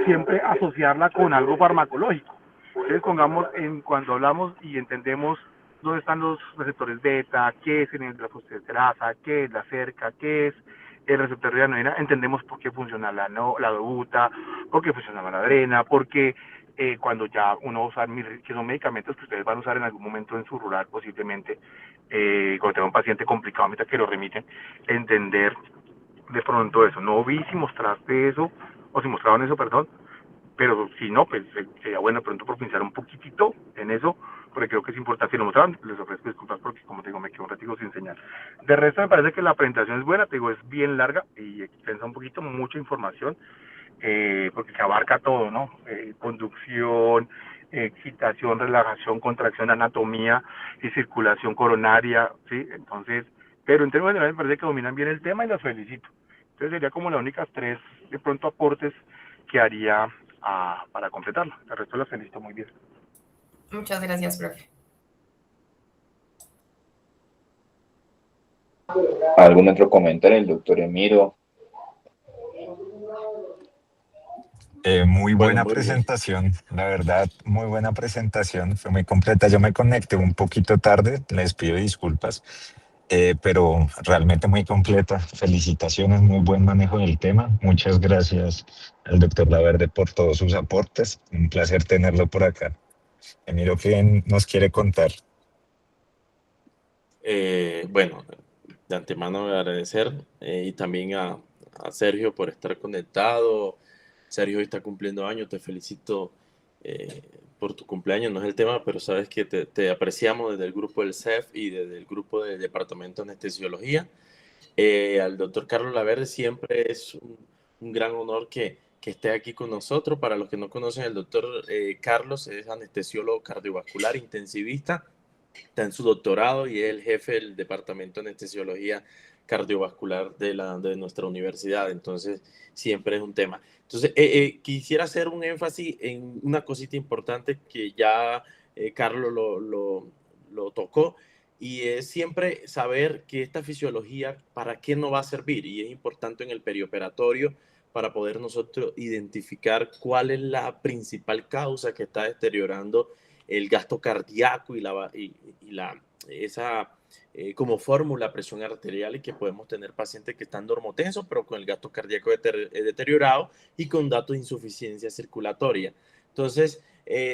siempre asociarla con algo farmacológico. Entonces pongamos cuando hablamos y entendemos dónde están los receptores beta, qué es el de la fosfodiesterasa, qué es la cerca, qué es el receptor de la noina, entendemos por qué funciona la dobuta, por qué funciona la adrena, por qué cuando ya uno va a usar, que son medicamentos que ustedes van a usar en algún momento en su rural posiblemente, cuando tenga un paciente complicado, mientras que lo remiten, entender de pronto eso. No vi si mostraste eso, o si mostraban eso, perdón, pero si no, pues sería bueno de pronto profundizar un poquitito en eso, porque creo que es importante. Si lo mostraban, les ofrezco disculpas porque, como te digo, me quedo un ratito sin enseñar. De resto, me parece que la presentación es buena, te digo, es bien larga y extensa un poquito, mucha información, porque se abarca todo, ¿no? Conducción, excitación, relajación, contracción, anatomía y circulación coronaria, ¿sí? Entonces, pero en términos generales me parece que dominan bien el tema y las felicito. Entonces sería como las únicas tres, de pronto, aportes que haría para completarlo. El resto las felicito muy bien. Muchas gracias, profe. ¿Algún otro comentario? El doctor Emiro. Muy buena presentación, la verdad, muy buena presentación, fue muy completa. Yo me conecté un poquito tarde, les pido disculpas, pero realmente muy completa. Felicitaciones, muy buen manejo del tema. Muchas gracias al doctor Laverde por todos sus aportes. Un placer tenerlo por acá. Emiro, ¿qué nos quiere contar? Bueno, de antemano agradecer y también a Sergio por estar conectado. Sergio hoy está cumpliendo años, te felicito por tu cumpleaños, no es el tema, pero sabes que te apreciamos desde el grupo del CEF y desde el grupo del Departamento de Anestesiología. Al doctor Carlos Laverde siempre es un gran honor que esté aquí con nosotros. Para los que no conocen, el doctor Carlos es anestesiólogo cardiovascular intensivista, está en su doctorado y es el jefe del Departamento de Anestesiología Cardiovascular de nuestra universidad. Entonces, siempre es un tema. Entonces, quisiera hacer un énfasis en una cosita importante que ya Carlos lo tocó, y es siempre saber que esta fisiología, ¿para qué nos va a servir? Y es importante en el perioperatorio para poder nosotros identificar cuál es la principal causa que está deteriorando el gasto cardíaco esa como fórmula presión arterial, y que podemos tener pacientes que están normotensos pero con el gasto cardíaco deteriorado y con datos de insuficiencia circulatoria. Entonces,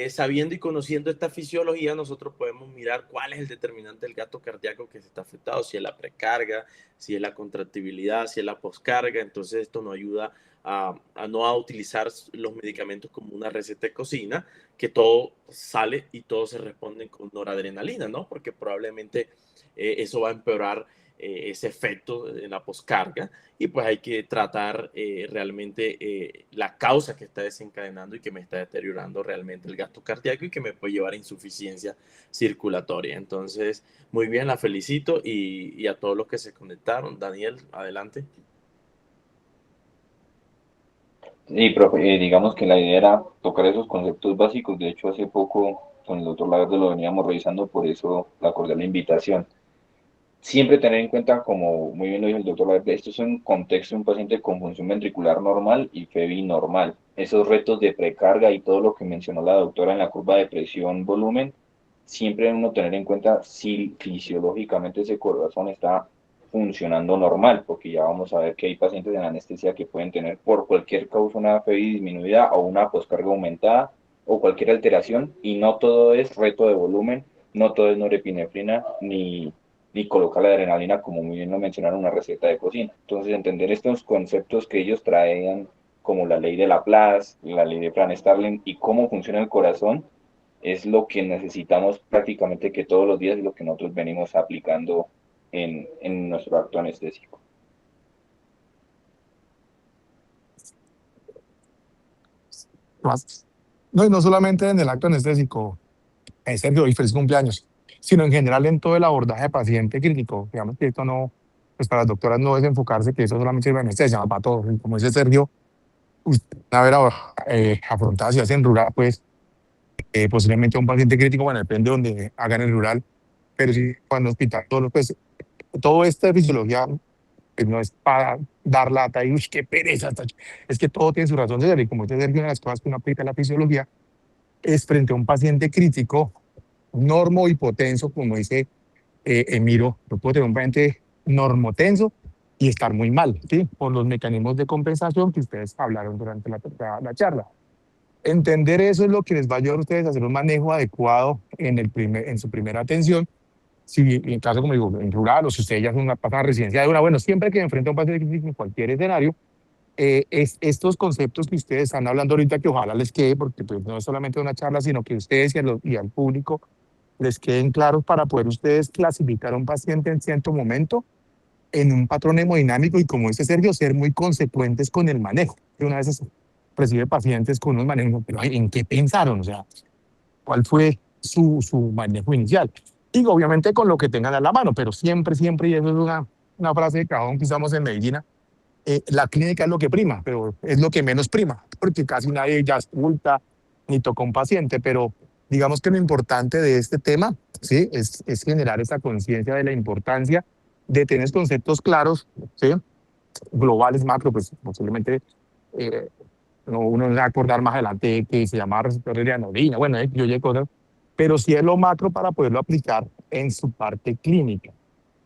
sabiendo y conociendo esta fisiología, nosotros podemos mirar cuál es el determinante del gasto cardíaco que se está afectado, si es la precarga, si es la contractibilidad, si es la poscarga. Entonces esto nos ayuda a no utilizar los medicamentos como una receta de cocina, que todo sale y todo se responde con noradrenalina, ¿no? Porque probablemente eso va a empeorar ese efecto en la poscarga, y pues hay que tratar realmente la causa que está desencadenando y que me está deteriorando realmente el gasto cardíaco y que me puede llevar a insuficiencia circulatoria. Entonces, muy bien, la felicito y a todos los que se conectaron. Daniel, adelante. Sí, profe, digamos que la idea era tocar esos conceptos básicos. De hecho, hace poco con el doctor Laverde lo veníamos revisando, por eso le acordé la invitación. Siempre tener en cuenta, como muy bien lo dijo el doctor Laverde, esto es un contexto de un paciente con función ventricular normal y FEBI normal. Esos retos de precarga y todo lo que mencionó la doctora en la curva de presión-volumen, siempre uno tener en cuenta si fisiológicamente ese corazón está funcionando normal, porque ya vamos a ver que hay pacientes en anestesia que pueden tener por cualquier causa una FEBI disminuida o una poscarga aumentada o cualquier alteración, y no todo es reto de volumen, no todo es norepinefrina ni colocar la adrenalina, como muy bien lo mencionaron, una receta de cocina. Entonces, entender estos conceptos que ellos traían, como la ley de Laplace, la ley de Frank-Starling y cómo funciona el corazón, es lo que necesitamos prácticamente que todos los días, y lo que nosotros venimos aplicando en nuestro acto anestésico. No, y no solamente en el acto anestésico, Sergio, y feliz cumpleaños, sino en general en todo el abordaje de paciente crítico. Digamos que esto no, pues para las doctoras no es enfocarse que eso solamente sirve de anestesia, sino para todos. Y como dice Sergio, usted a ver ahora, afrontada si hace en rural, pues posiblemente un paciente crítico, bueno, depende de donde hagan el rural, pero sí cuando hospital, pues todo esto de fisiología pues no es para dar lata y uy, qué pereza. Es que todo tiene su razón de ser, y como dice Sergio, una de las cosas que uno aplica en la fisiología es frente a un paciente crítico, normo hipotenso, como dice Emiro, yo puedo tener un paciente normotenso y estar muy mal, ¿sí? Por los mecanismos de compensación que ustedes hablaron durante la charla. Entender eso es lo que les va a ayudar a ustedes a hacer un manejo adecuado en su primera atención. Si en caso, como digo, en rural, o si ustedes ya son una pasada residencia de una, bueno, siempre que enfrenta a un paciente crítico en cualquier escenario, estos conceptos que ustedes están hablando ahorita, que ojalá les quede, porque pues, no es solamente una charla, sino que ustedes y al público les queden claros para poder ustedes clasificar a un paciente en cierto momento en un patrón hemodinámico, y como dice Sergio, ser muy consecuentes con el manejo. Que una vez recibe pacientes con unos manejos, pero ¿en qué pensaron? O sea, cuál fue su manejo inicial. Y obviamente con lo que tengan a la mano, pero siempre, siempre, y eso es una frase de cajón que usamos en medicina, la clínica es lo que prima, pero es lo que menos prima, porque casi nadie ya oculta ni toca un paciente, pero digamos que lo importante de este tema, ¿sí? Es generar esa conciencia de la importancia de tener conceptos claros, ¿sí? Globales, macro, pues posiblemente eh, uno se va a acordar más adelante que se llama receptores de anodina, bueno, yo llego cosas, pero sí es lo macro para poderlo aplicar en su parte clínica.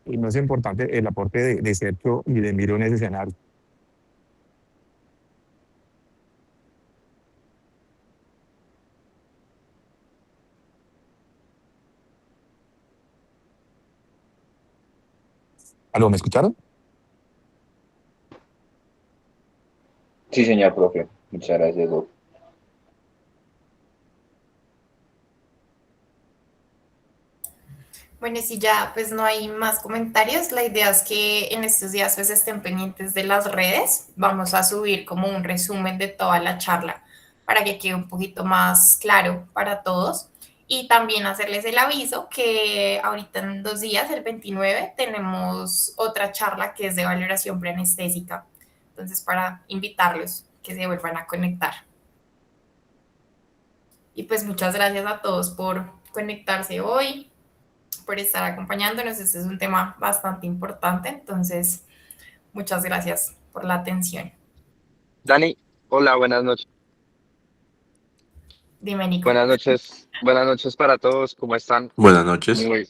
Y no es importante el aporte de Sergio y de Miro en ese escenario. ¿Aló, me escucharon? Sí, señor profe. Muchas gracias, doc. Bueno, y si ya pues no hay más comentarios, la idea es que en estos días pues estén pendientes de las redes. Vamos a subir como un resumen de toda la charla para que quede un poquito más claro para todos. Y también hacerles el aviso que ahorita en 2 días, el 29, tenemos otra charla que es de valoración preanestésica. Entonces, para invitarlos que se vuelvan a conectar. Y pues muchas gracias a todos por conectarse hoy, por estar acompañándonos. Este es un tema bastante importante, entonces muchas gracias por la atención. Dani, hola, buenas noches. Dime, Nico. Buenas noches para todos. ¿Cómo están? Buenas noches. Muy,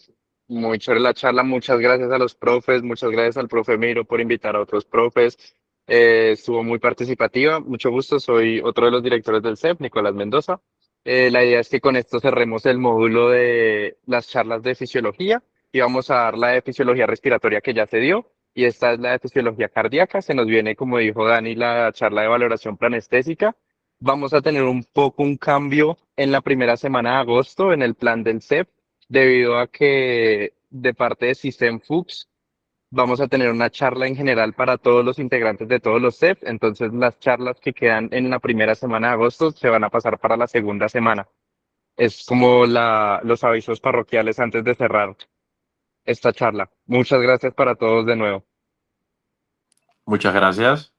muy chévere la charla. Muchas gracias a los profes, muchas gracias al profe Miro por invitar a otros profes. Estuvo muy participativa. Mucho gusto. Soy otro de los directores del CEP, Nicolás Mendoza. La idea es que con esto cerremos el módulo de las charlas de fisiología y vamos a dar la de fisiología respiratoria que ya se dio. Y esta es la de fisiología cardíaca. Se nos viene, como dijo Dani, la charla de valoración planestésica. Vamos a tener un poco un cambio en la primera semana de agosto en el plan del CEP, debido a que de parte de System Fuchs vamos a tener una charla en general para todos los integrantes de todos los CEP. Entonces las charlas que quedan en la primera semana de agosto se van a pasar para la segunda semana. Es como los avisos parroquiales antes de cerrar esta charla. Muchas gracias para todos de nuevo. Muchas gracias.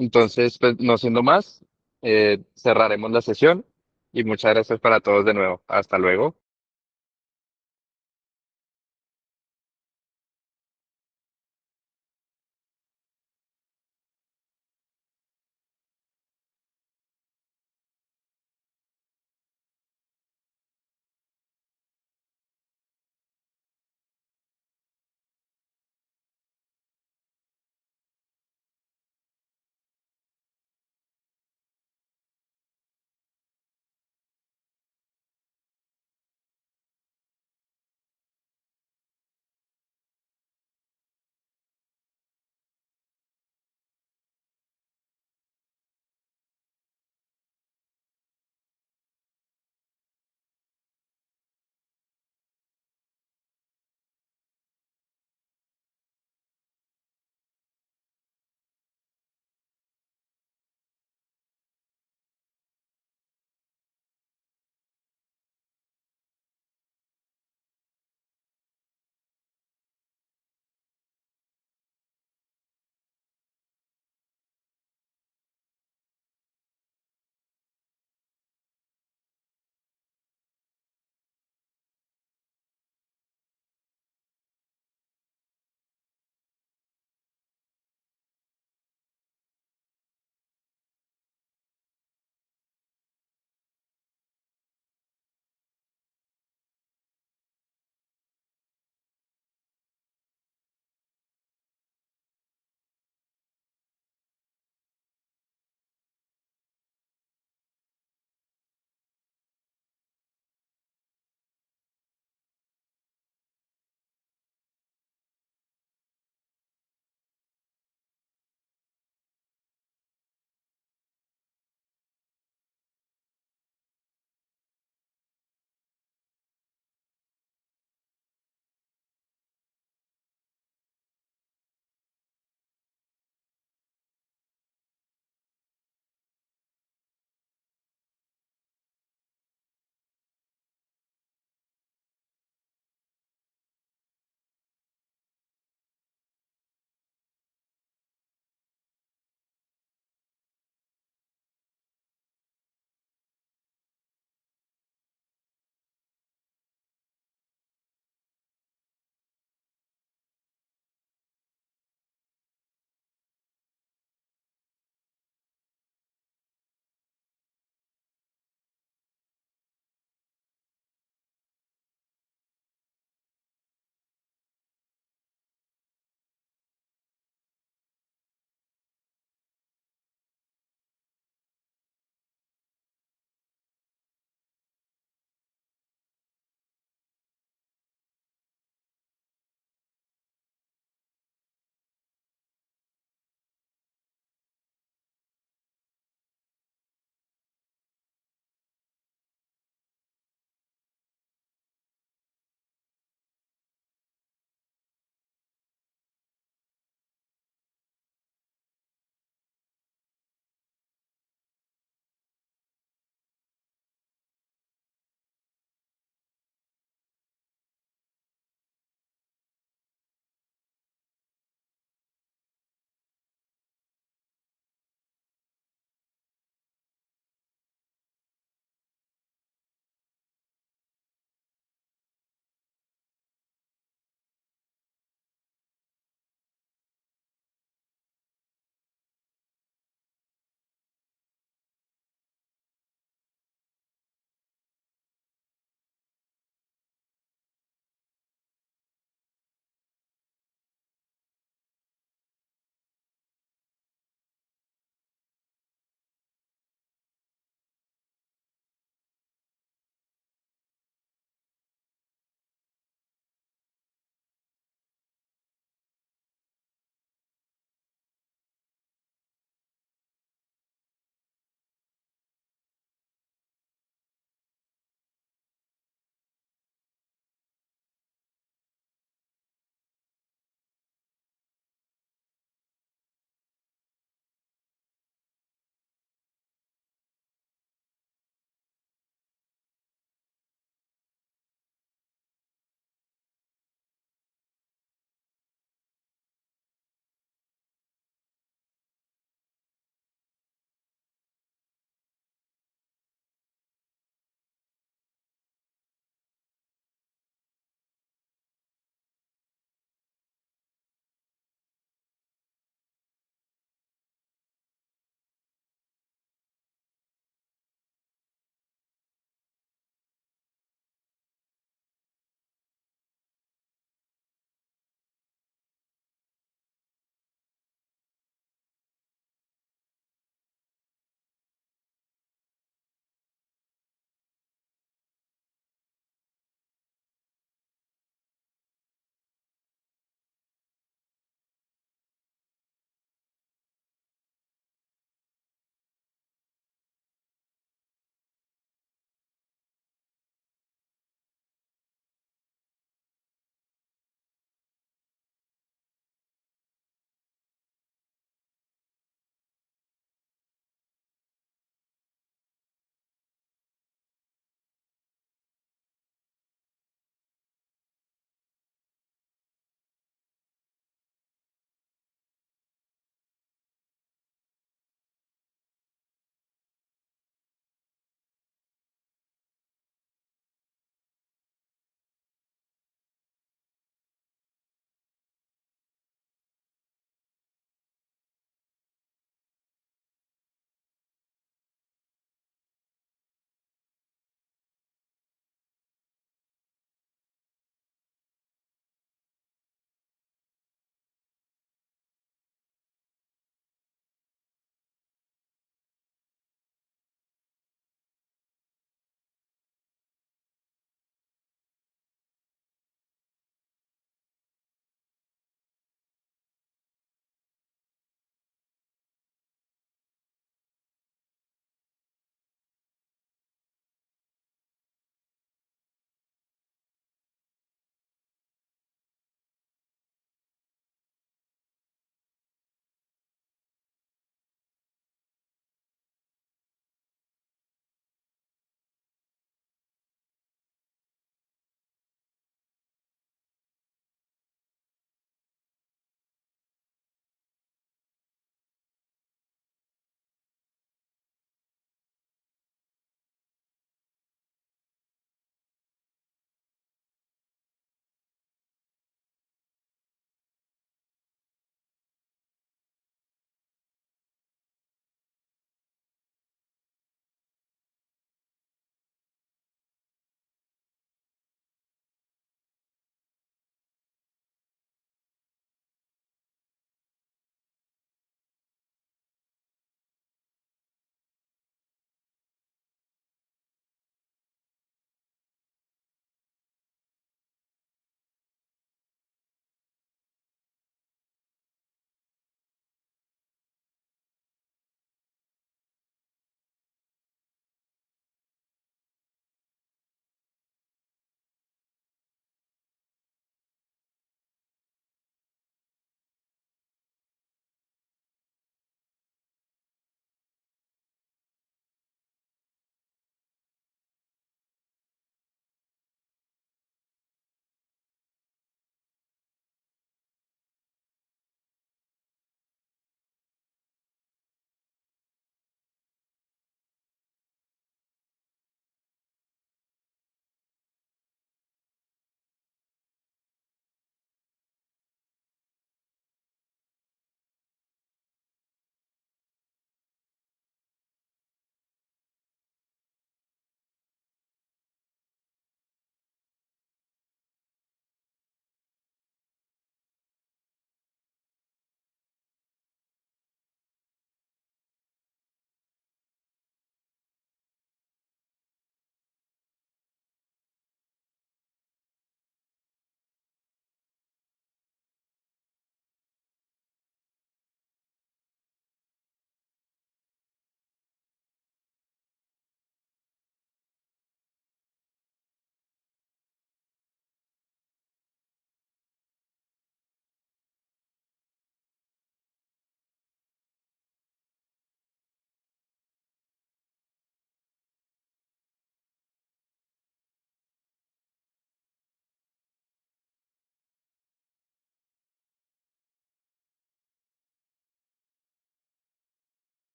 Entonces, pues no siendo más, cerraremos la sesión y muchas gracias para todos de nuevo. Hasta luego.